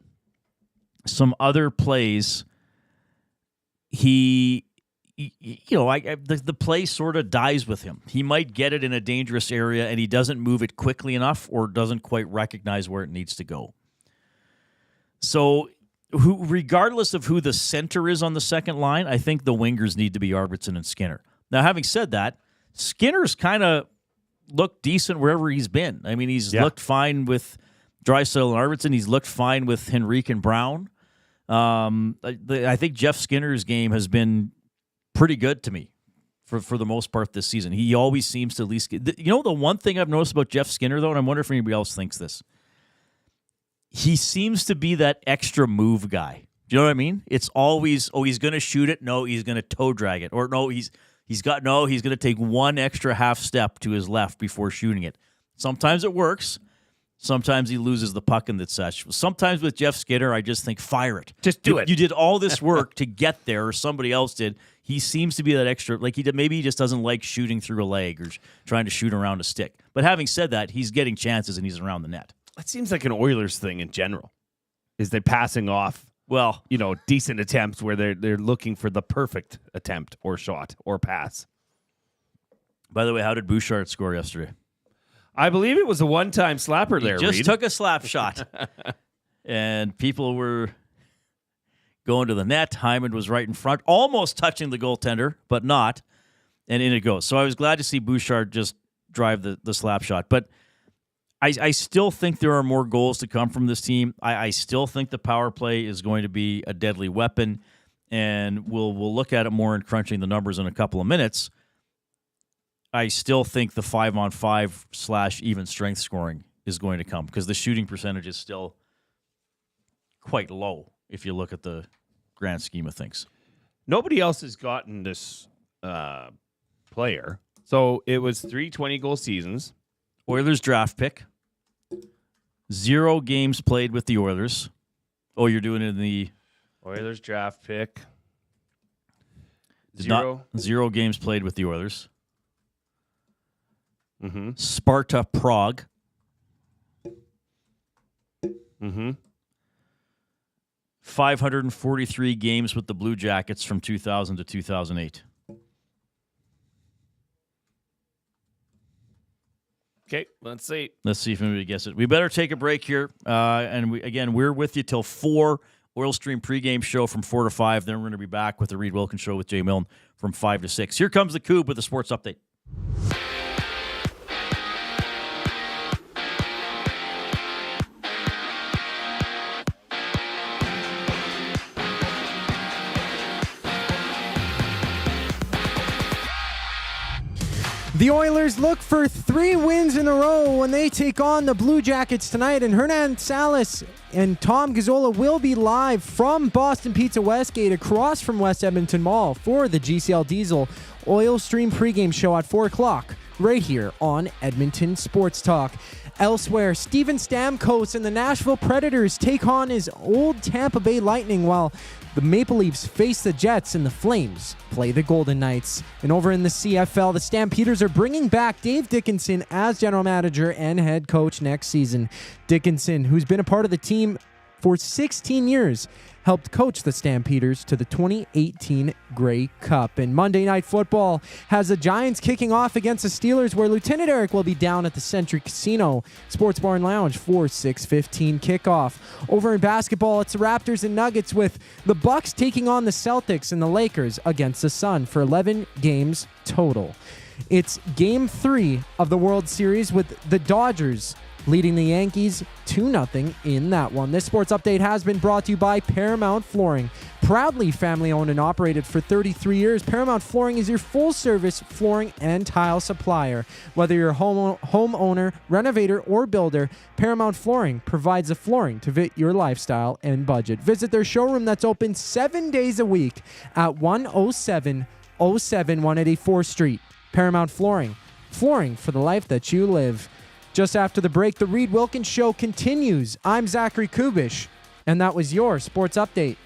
some other plays. The play sort of dies with him. He might get it in a dangerous area, and he doesn't move it quickly enough or doesn't quite recognize where it needs to go. So, regardless of who the center is on the second line, I think the wingers need to be Arvidsson and Skinner. Now, having said that, Skinner's kind of looked decent wherever he's been. I mean, he's looked fine with Draisaitl and Arvidsson. He's looked fine with Henrique and Brown. I think Jeff Skinner's game has been pretty good to me for the most part this season. He always seems to at least get, the one thing I've noticed about Jeff Skinner, though, and I wonder if anybody else thinks this, he seems to be that extra move guy. Do you know what I mean? It's always, he's going to shoot it. No, he's going to toe drag it. Or no, he's going to take one extra half step to his left before shooting it. Sometimes it works. Sometimes he loses the puck and such. Sometimes with Jeff Skinner, I just think, fire it. Just do it. You did all this work to get there, or somebody else did. He seems to be that extra, like maybe he just doesn't like shooting through a leg or trying to shoot around a stick. But having said that, he's getting chances and he's around the net. It seems like an Oilers thing in general. Is they passing off, decent attempts where they're looking for the perfect attempt or shot or pass. By the way, how did Bouchard score yesterday? I believe it was a one-time slapper there, Just Reid. took a slap shot. And people were going to the net. Hyman was right in front, almost touching the goaltender, but not. And in it goes. So I was glad to see Bouchard just drive the slap shot. But I still think there are more goals to come from this team. I still think the power play is going to be a deadly weapon. And we'll look at it more in crunching the numbers in a couple of minutes. I still think the 5-on-5 / even strength scoring is going to come because the shooting percentage is still quite low if you look at the grand scheme of things. Nobody else has gotten this player. So it was 3 20-goal seasons. Oilers draft pick. 0 games played with the Oilers. Oh, you're doing it in the Oilers draft pick. 0 games played with the Oilers. Mm-hmm. Sparta Prague. Mm-hmm. 543 games with the Blue Jackets from 2000 to 2008. Okay, let's see. Let's see if anybody gets it. We better take a break here. And we're with you till 4. Oil Stream pregame show from 4 to 5. Then we're going to be back with the Reid Wilkins show with Jay Milne from 5 to 6. Here comes the Coupe with the sports update. The Oilers look for 3 wins in a row when they take on the Blue Jackets tonight, and Hernan Salas and Tom Gazzola will be live from Boston Pizza Westgate across from West Edmonton Mall for the GCL Diesel Oil Stream pregame show at 4 o'clock right here on Edmonton Sports Talk. Elsewhere, Steven Stamkos and the Nashville Predators take on his old Tampa Bay Lightning while the Maple Leafs face the Jets and the Flames play the Golden Knights. And over in the CFL, the Stampeders are bringing back Dave Dickinson as general manager and head coach next season. Dickinson, who's been a part of the team for 16 years, helped coach the Stampeders to the 2018 Grey Cup. And Monday Night Football has the Giants kicking off against the Steelers, where Lieutenant Eric will be down at the Century Casino Sports Bar and Lounge for 6:15 kickoff. Over in basketball, it's the Raptors and Nuggets, with the Bucks taking on the Celtics and the Lakers against the Sun for 11 games total. It's Game 3 of the World Series, with the Dodgers leading the Yankees 2-0 in that one. This sports update has been brought to you by Paramount Flooring. Proudly family owned and operated for 33 years, Paramount Flooring is your full-service flooring and tile supplier. Whether you're a homeowner, renovator, or builder, Paramount Flooring provides the flooring to fit your lifestyle and budget. Visit their showroom that's open 7 days a week at 10707 184th Street. Paramount Flooring. Flooring for the life that you live. Just after the break, the Reid Wilkins Show continues. I'm Zachary Kubish, and that was your Sports Update.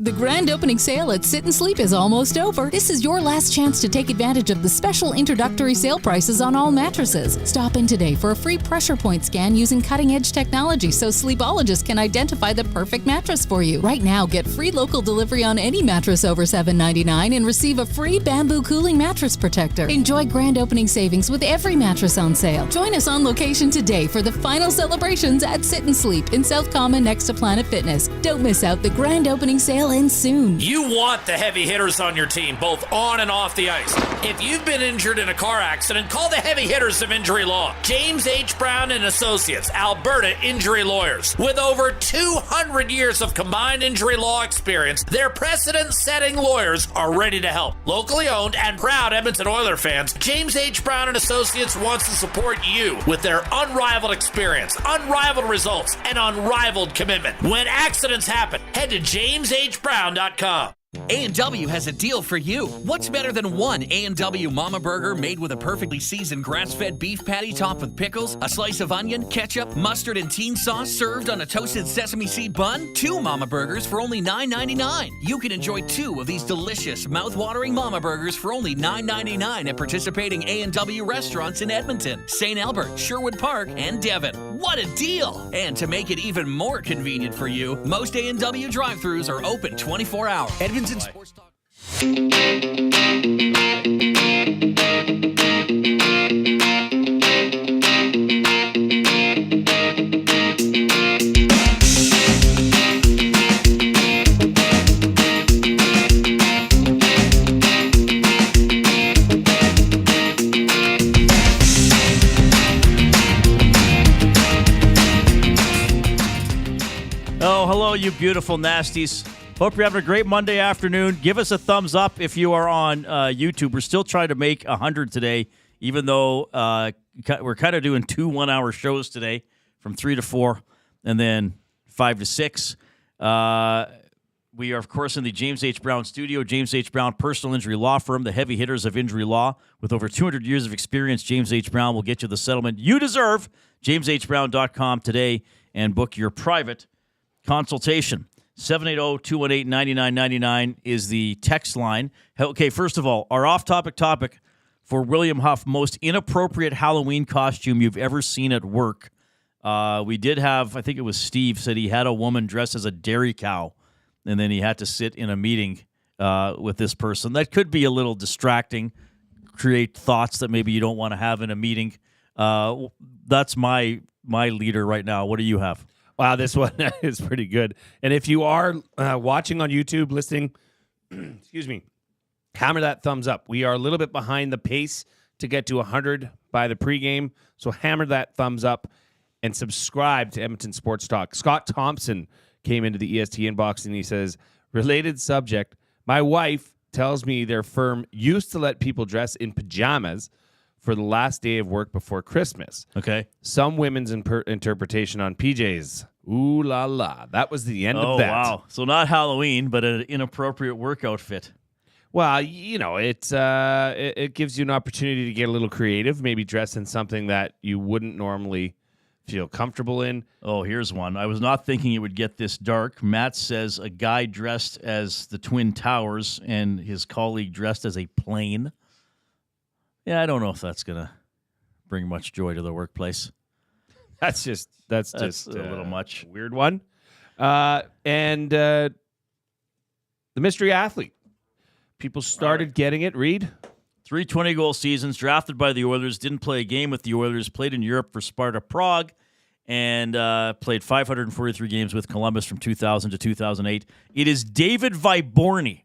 The grand opening sale at Sit and Sleep is almost over. This is your last chance to take advantage of the special introductory sale prices on all mattresses. Stop in today for a free pressure point scan using cutting-edge technology so sleepologists can identify the perfect mattress for you. Right now, get free local delivery on any mattress over $7.99 and receive a free bamboo cooling mattress protector. Enjoy grand opening savings with every mattress on sale. Join us on location today for the final celebrations at Sit and Sleep in South Common next to Planet Fitness. Don't miss out the grand opening sale Will end soon. You want the heavy hitters on your team, both on and off the ice. If you've been injured in a car accident, call the heavy hitters of injury law. James H. Brown and Associates, Alberta Injury Lawyers. With over 200 years of combined injury law experience, their precedent-setting lawyers are ready to help. Locally owned and proud Edmonton Oilers fans, James H. Brown and Associates wants to support you with their unrivaled experience, unrivaled results, and unrivaled commitment. When accidents happen, head to jameshbrown.com. A&W has a deal for you. What's better than one A&W Mama Burger made with a perfectly seasoned grass-fed beef patty topped with pickles, a slice of onion, ketchup, mustard, and teen sauce served on a toasted sesame seed bun? 2 Mama Burgers for only $9.99. You can enjoy 2 of these delicious, mouth-watering Mama Burgers for only $9.99 at participating A&W restaurants in Edmonton, St. Albert, Sherwood Park, and Devon. What a deal! And to make it even more convenient for you, most A&W drive-thrus are open 24 hours. Edmonton Sports Talk. Oh, hello, you beautiful nasties. Hope you're having a great Monday afternoon. Give us a thumbs up if you are on YouTube. We're still trying to make 100 today, even though we're kind of doing 2 one-hour shows today from 3 to 4 and then 5 to 6. We are, of course, in the James H. Brown studio. James H. Brown Personal Injury Law Firm, the heavy hitters of injury law. With over 200 years of experience, James H. Brown will get you the settlement you deserve. JamesHBrown.com today and book your private consultation. 780-218-9999 is the text line. Okay, first of all, our off-topic topic for William Huff, most inappropriate Halloween costume you've ever seen at work. We did have, I think it was Steve, said he had a woman dressed as a dairy cow, and then he had to sit in a meeting with this person. That could be a little distracting, create thoughts that maybe you don't want to have in a meeting. That's my leader right now. What do you have? Wow, this one is pretty good. And if you are watching on YouTube, listening, excuse me, hammer that thumbs up. We are a little bit behind the pace to get to 100 by the pregame, so hammer that thumbs up and subscribe to Edmonton Sports Talk. Scott Thompson came into the EST inbox and he says, related subject, my wife tells me their firm used to let people dress in pajamas for the last day of work before Christmas. Okay. Some women's interpretation on PJs. Ooh la la. That was the end of that. Oh, wow. So not Halloween, but an inappropriate work outfit. Well, you know, it gives you an opportunity to get a little creative, maybe dress in something that you wouldn't normally feel comfortable in. Oh, here's one. I was not thinking it would get this dark. Matt says a guy dressed as the Twin Towers and his colleague dressed as a plane. Yeah, I don't know if that's going to bring much joy to the workplace. That's just a little much. Weird one. And the mystery athlete. People started getting it. Reid? 3 20-goal seasons, drafted by the Oilers, didn't play a game with the Oilers, played in Europe for Sparta Prague, and played 543 games with Columbus from 2000 to 2008. It is David Vyborny.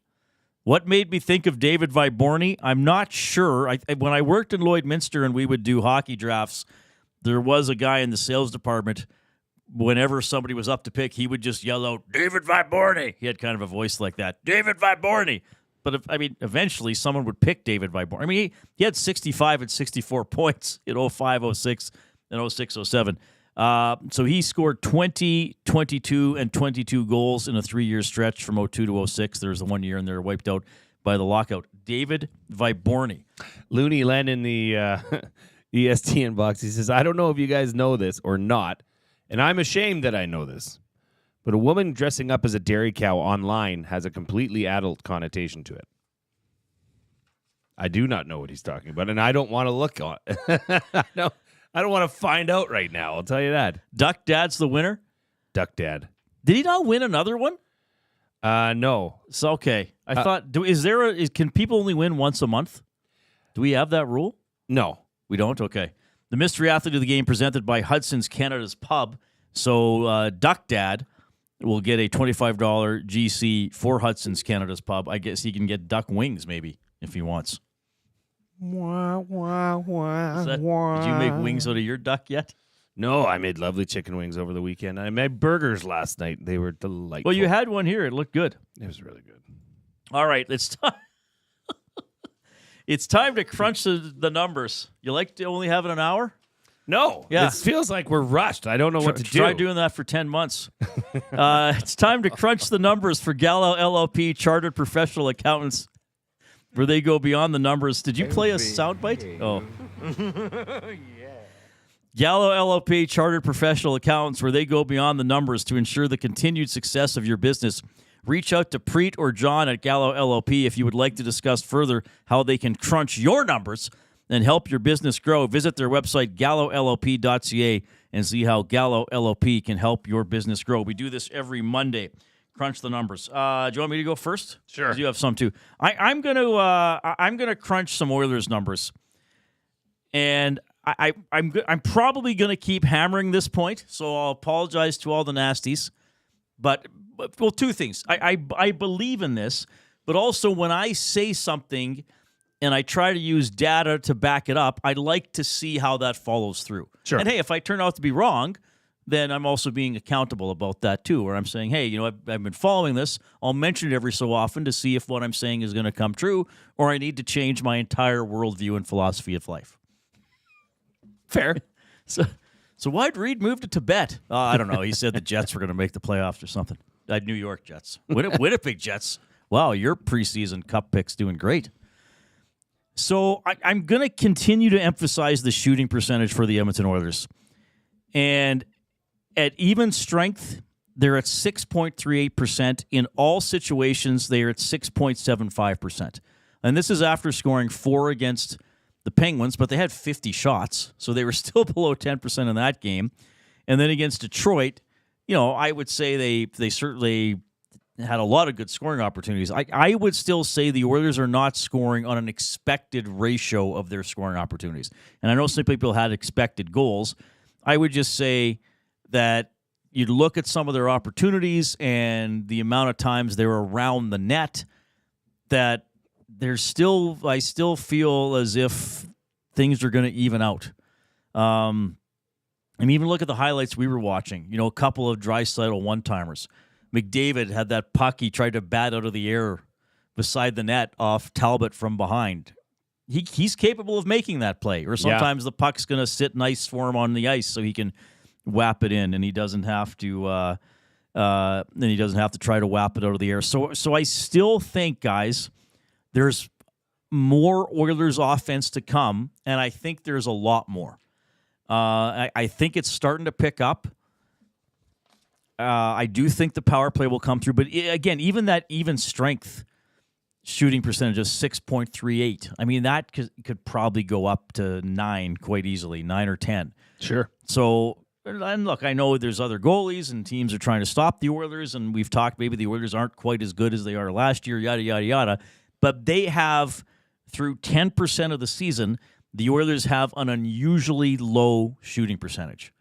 What made me think of David Vyborny? I'm not sure. When I worked in Lloydminster and we would do hockey drafts, there was a guy in the sales department. Whenever somebody was up to pick, he would just yell out, David Vyborny. He had kind of a voice like that. David Vyborny. But, eventually someone would pick David Vyborny. He had 65 and 64 points in 05, 06, and 06, 07. So he scored 20, 22, and 22 goals in a 3-year stretch from 02 to 06. There was the 1 year, and they were wiped out by the lockout. David Vyborny. Looney Len in the EST inbox, he says, I don't know if you guys know this or not, and I'm ashamed that I know this, but a woman dressing up as a dairy cow online has a completely adult connotation to it. I do not know what he's talking about, and I don't want to look on it. I don't want to find out right now. I'll tell you that. Duck Dad's the winner? Duck Dad. Did he not win another one? No. So, okay. I thought, can people only win once a month? Do we have that rule? No. We don't? Okay. The mystery athlete of the game presented by Hudson's Canada's Pub. So, Duck Dad will get a $25 GC for Hudson's Canada's Pub. I guess he can get duck wings maybe if he wants. Did you make wings out of your duck yet? No, I made lovely chicken wings over the weekend. I made burgers last night. They were delightful. Well, you had one here. It looked good. It was really good. All right, it's time. It's time to crunch the numbers. You like to only have it an hour? No. Yeah. It feels like we're rushed. I don't know what to do. Try doing that for 10 months. It's time to crunch the numbers for Gallo LLP, Chartered Professional Accountants, where they go beyond the numbers. Did you play a soundbite? Oh. Gallo LLP, Chartered Professional Accountants, where they go beyond the numbers to ensure the continued success of your business. Reach out to Preet or John at Gallo LLP if you would like to discuss further how they can crunch your numbers and help your business grow. Visit their website, gallollp.ca, and see how Gallo LLP can help your business grow. We do this every Monday. Crunch the numbers. Do you want me to go first? Sure. You have some too. I'm gonna crunch some Oilers numbers, and I'm probably gonna keep hammering this point. So I'll apologize to all the nasties, but two things. I believe in this, but also when I say something and I try to use data to back it up, I'd like to see how that follows through. Sure. And hey, if I turn out to be wrong, then I'm also being accountable about that too, where I'm saying, hey, I've been following this. I'll mention it every so often to see if what I'm saying is going to come true, or I need to change my entire worldview and philosophy of life. Fair. So why'd Reid move to Tibet? I don't know. He said the Jets were going to make the playoffs or something. New York Jets. Winnipeg Jets. Wow, your preseason cup pick's doing great. So I'm going to continue to emphasize the shooting percentage for the Edmonton Oilers. And at even strength, they're at 6.38%. In all situations, they are at 6.75%. And this is after scoring 4 against the Penguins, but they had 50 shots, so they were still below 10% in that game. And then against Detroit, I would say they certainly had a lot of good scoring opportunities. I would still say the Oilers are not scoring on an expected ratio of their scoring opportunities. And I know some people had expected goals. I would just say that you'd look at some of their opportunities and the amount of times they're around the net, that I still feel as if things are going to even out. And even look at the highlights we were watching. A couple of Draisaitl one-timers. McDavid had that puck he tried to bat out of the air beside the net off Talbot from behind. He's capable of making that play. Or sometimes the puck's going to sit nice for him on the ice so he can whap it in, and he doesn't have to. Try to whap it out of the air. So I still think, guys, there's more Oilers offense to come, and I think there's a lot more. I think it's starting to pick up. I do think the power play will come through, but again, even that even strength shooting percentage of 6.38, I mean, that could probably go up to 9 quite easily, 9 or 10. Sure. So, and look, I know there's other goalies and teams are trying to stop the Oilers, and we've talked maybe the Oilers aren't quite as good as they are last year, yada, yada, yada. But they have, through 10% of the season, the Oilers have an unusually low shooting percentage.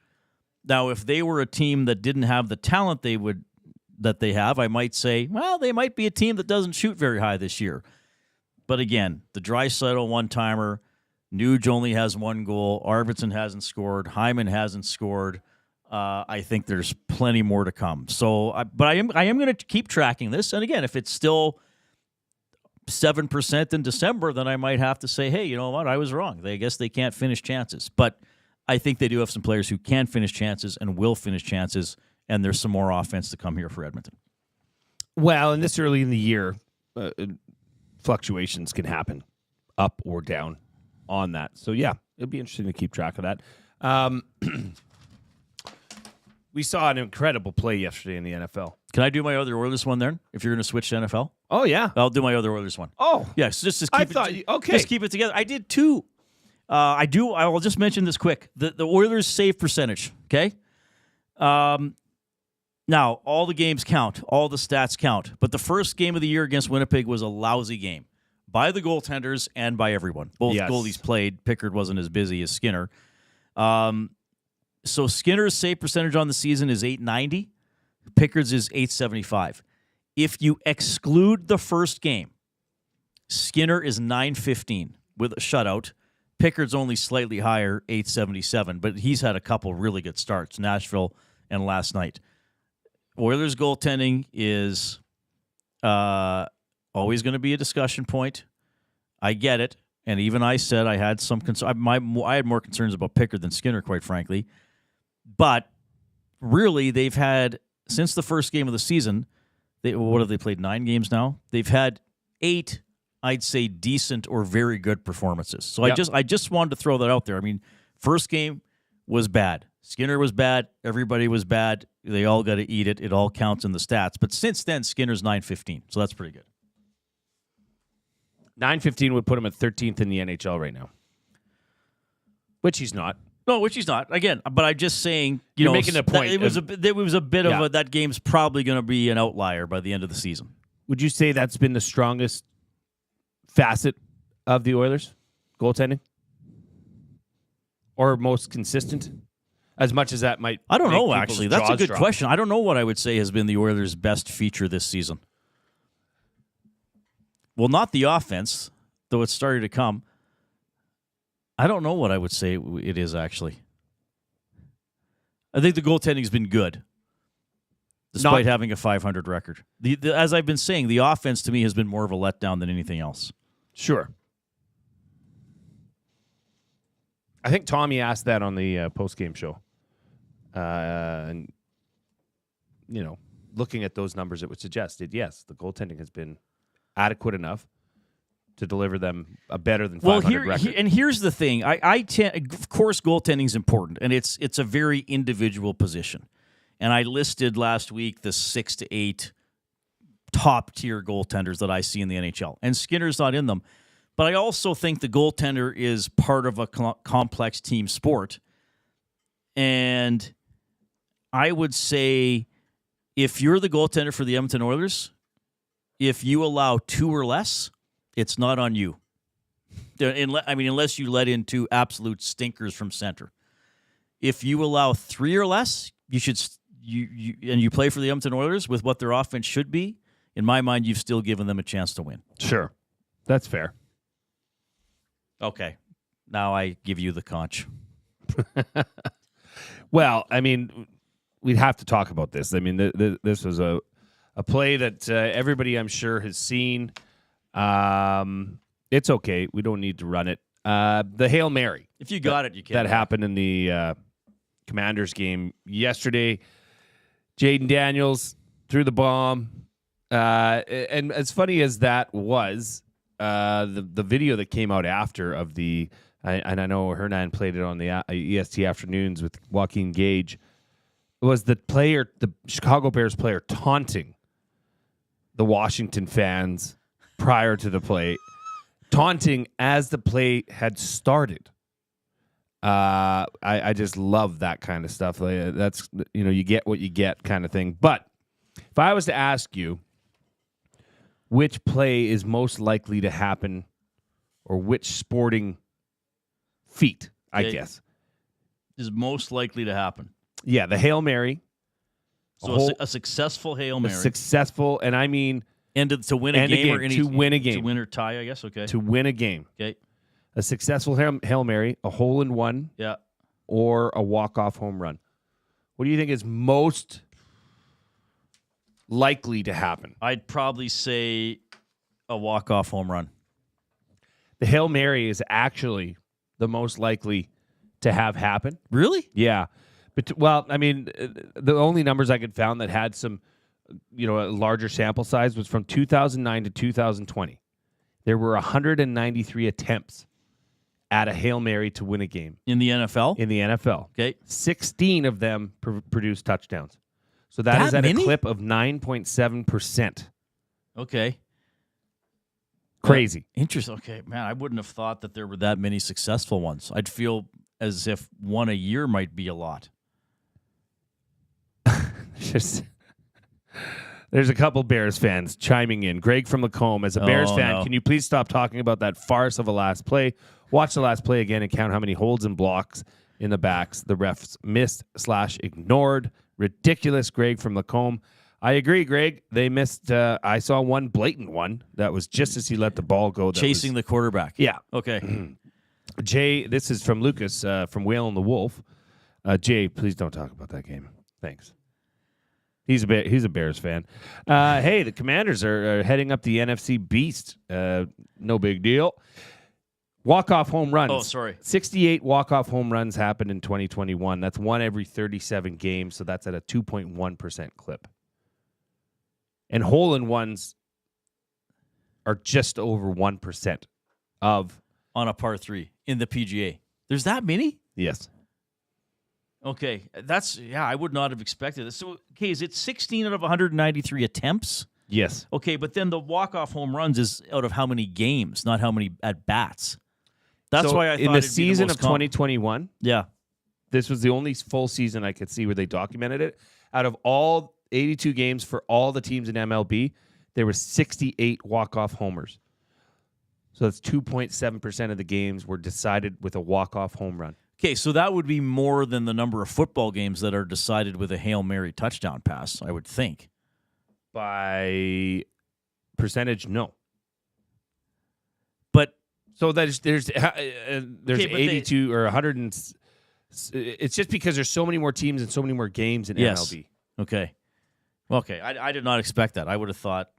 Now, if they were a team that didn't have the talent that they have, I might say, well, they might be a team that doesn't shoot very high this year. But again, the Draisaitl one-timer, Nuge only has 1 goal, Arvidsson hasn't scored, Hyman hasn't scored. I think there's plenty more to come. So, but I am going to keep tracking this. And again, if it's still 7% in December, then I might have to say, hey, you know what? I was wrong. I guess they can't finish chances. But I think they do have some players who can finish chances and will finish chances, and there's some more offense to come here for Edmonton. Well, and this early in the year, fluctuations can happen up or down on that. So, yeah, it'll be interesting to keep track of that. We saw an incredible play yesterday in the NFL. Can I do my other Oilers one there, if you're going to switch to NFL? Oh, yeah. I'll do my other Oilers one. Oh. Yeah, so just keep just keep it together. I did 2. I will just mention this quick. The Oilers' save percentage, okay? Now, all the games count. All the stats count. But the first game of the year against Winnipeg was a lousy game by the goaltenders and by everyone. Both goalies played. Pickard wasn't as busy as Skinner. So Skinner's save percentage on the season is .890. Pickard's is 875. If you exclude the first game, Skinner is 915 with a shutout. Pickard's only slightly higher, 877, but he's had a couple really good starts, Nashville and last night. Oilers goaltending is always going to be a discussion point. I get it, and even I said I had some concern. I had more concerns about Pickard than Skinner, quite frankly. But really, they've had, since the first game of the season, what have they played, 9 games now? They've had 8, I'd say, decent or very good performances. So Yep. I just wanted to throw that out there. I mean, first game was bad. Skinner was bad. Everybody was bad. They all got to eat it. It all counts in the stats. But since then, Skinner's 915. So that's pretty good. 915 would put him at 13th in the NHL right now, which he's not. No, which he's not. Again, but I'm just saying, You're making a point. It was a bit Yeah. of a, that game's probably going to be an outlier by the end of the season. Would you say that's been the strongest facet of the Oilers goaltending, or most consistent? As much as that might, I don't make know. people's Actually, that's a jaws good drop. question. I don't know what I would say has been the Oilers' best feature this season. Well, not the offense, though it's starting to come. I don't know what I would say it is, actually. I think the goaltending's been good, despite having a .500 record. As I've been saying, the offense to me has been more of a letdown than anything else. Sure. I think Tommy asked that on the post-game show. And, looking at those numbers, it would suggest yes, the goaltending has been adequate enough to deliver them a better than 500 record. And here's the thing. I tend, of course, goaltending is important, and it's a very individual position. And I listed last week the 6 to 8 top-tier goaltenders that I see in the NHL. And Skinner's not in them. But I also think the goaltender is part of a complex team sport. And I would say if you're the goaltender for the Edmonton Oilers, if you allow 2 or less, it's not on you. Unless you let in 2 absolute stinkers from center. If you allow 3 or less, you should you play for the Edmonton Oilers with what their offense should be. In my mind, you've still given them a chance to win. Sure. That's fair. Okay. Now I give you the conch. Well, we'd have to talk about this. This was a play that everybody, I'm sure, has seen. It's okay. We don't need to run it. The Hail Mary. If you got it, you can. That happened in the Commanders game yesterday. Jaden Daniels threw the bomb. And as funny as that was, the video that came out after of the, and I know Hernan played it on the EST afternoons with Joaquin Gage, was the Chicago Bears player taunting the Washington fans prior to the play, taunting as the play had started. I just love that kind of stuff. That's, you get what you get kind of thing. But if I was to ask you which play is most likely to happen, or which sporting feat, I guess, is most likely to happen. Yeah, the Hail Mary. So a successful Hail Mary. Successful, and I mean... And to win a game or to win a game. To win or tie, I guess, okay. To win a game. Okay. A successful Hail Mary, a hole-in-one, yeah, or a walk-off home run. What do you think is most likely to happen? I'd probably say a walk-off home run. The Hail Mary is actually the most likely to have happen. Really? Yeah. But the only numbers I could found that had some, a larger sample size was from 2009 to 2020. There were 193 attempts at a Hail Mary to win a game. In the NFL? In the NFL. Okay. 16 of them produced touchdowns. So that is at many? a clip of 9.7%. Okay. Crazy. Interesting. Okay, man, I wouldn't have thought that there were that many successful ones. I'd feel as if one a year might be a lot. There's a couple Bears fans chiming in. Greg from Lacombe, as a Bears fan, no. Can you please stop talking about that farce of a last play? Watch the last play again and count how many holds and blocks in the backs the refs missed / ignored. Ridiculous, Greg from Lacombe. I agree, Greg. They missed. I saw one blatant one that was just as he let the ball go. Chasing the quarterback. Yeah. Okay. Jay, this is from Lucas from Whale and the Wolf. Jay, please don't talk about that game. Thanks. He's a Bears fan. Hey, the Commanders are heading up the NFC Beast. No big deal. Walk-off home runs. Oh, sorry. 68 walk-off home runs happened in 2021. That's one every 37 games, so that's at a 2.1% clip. And hole-in-ones are just over 1% of... On a par 3 in the PGA. There's that many? Yes. Okay. I would not have expected this. So, okay, is it 16 out of 193 attempts? Yes. Okay, but then the walk-off home runs is out of how many games, not how many at-bats. That's why I thought in the it'd be season most of 2021, yeah, this was the only full season I could see where they documented it. Out of all 82 games for all the teams in MLB, there were 68 walk-off homers. So that's 2.7% of the games were decided with a walk-off home run. Okay, so that would be more than the number of football games that are decided with a Hail Mary touchdown pass, I would think. By percentage, no. But so there's 82 or 100 and it's just because there's so many more teams and so many more games in MLB. Okay. I did not expect that. I would have thought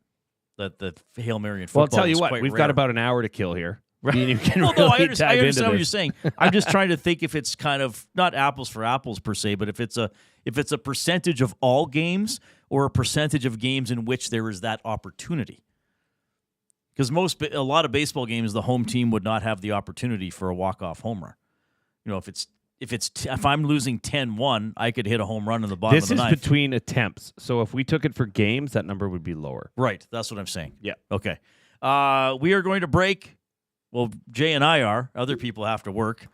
that the Hail Mary in football. Well, I'll tell you what, we've rare. got about an hour to kill here. Right. You can I really understand what you're this. saying. I'm just trying to think if it's kind of not apples for apples per se, but if it's a percentage of all games or a percentage of games in which there is that opportunity. Because a lot of baseball games, the home team would not have the opportunity for a walk-off homer. You know, if I'm losing 10-1, I could hit a home run in the bottom of the ninth. This is between attempts. So if we took it for games, that number would be lower. Right. That's what I'm saying. Yeah. Okay. We are going to break. Well, Jay and I are. Other people have to work.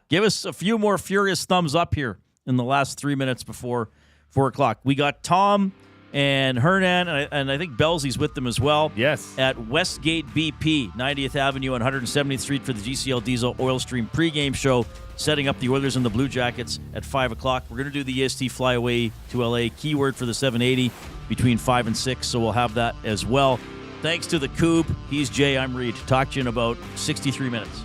Give us a few more furious thumbs up here in the last 3 minutes before 4 o'clock. We got Tom and Hernan, and I think Belzy's with them as well. Yes. At Westgate BP, 90th Avenue and 170th Street for the GCL Diesel Oil Stream pregame show, setting up the Oilers and the Blue Jackets at 5 o'clock. We're going to do the EST flyaway to LA keyword for the 780 between 5 and 6, so we'll have that as well. Thanks to the Coob. He's Jay. I'm Reid. Talk to you in about 63 minutes.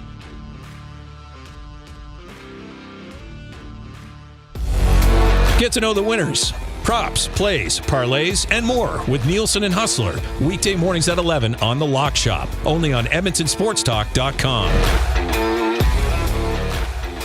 Get to know the winners, props, plays, parlays, and more with Nielsen and Hustler. Weekday mornings at 11 on The Lock Shop. Only on EdmontonSportsTalk.com.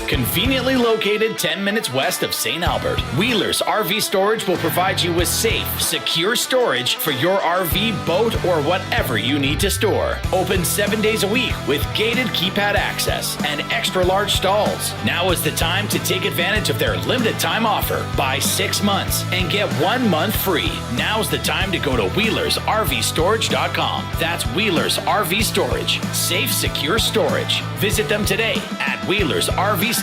Conveniently located 10 minutes west of St. Albert, Wheeler's RV Storage will provide you with safe, secure storage for your RV, boat, or whatever you need to store. Open 7 days a week with gated keypad access and extra large stalls. Now is the time to take advantage of their limited time offer. Buy 6 months and get 1 month free. Now's the time to go to WheelersRVStorage.com. That's Wheeler's RV Storage. Safe, secure storage. Visit them today at WheelersRVStorage.com.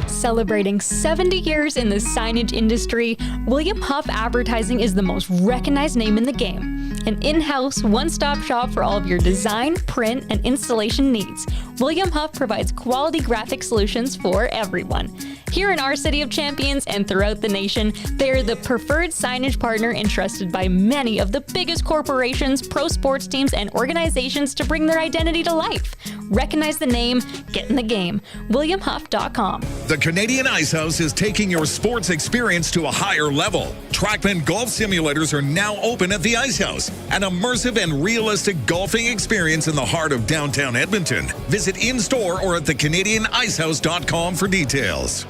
Celebrating 70 years in the signage industry, William Huff Advertising is the most recognized name in the game. An in-house, one-stop shop for all of your design, print, and installation needs. William Huff provides quality graphic solutions for everyone. Here in our City of Champions and throughout the nation, they are the preferred signage partner entrusted by many of the biggest corporations, pro sports teams, and organizations to bring their identity to life. Recognize the name, get in the game. WilliamHuff.com. The Canadian Ice House is taking your sports experience to a higher level. Trackman golf simulators are now open at the Ice House, an immersive and realistic golfing experience in the heart of downtown Edmonton. Visit in-store or at thecanadianicehouse.com for details.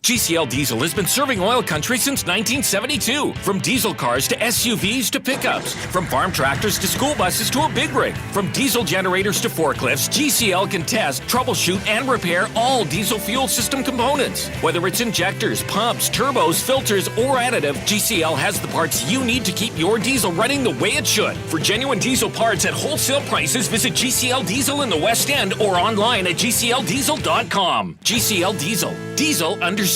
GCL Diesel has been serving oil country since 1972. From diesel cars to SUVs to pickups. From farm tractors to school buses to a big rig. From diesel generators to forklifts, GCL can test, troubleshoot, and repair all diesel fuel system components. Whether it's injectors, pumps, turbos, filters, or additive, GCL has the parts you need to keep your diesel running the way it should. For genuine diesel parts at wholesale prices, visit GCL Diesel in the West End or online at GCLDiesel.com. GCL Diesel. Diesel understood.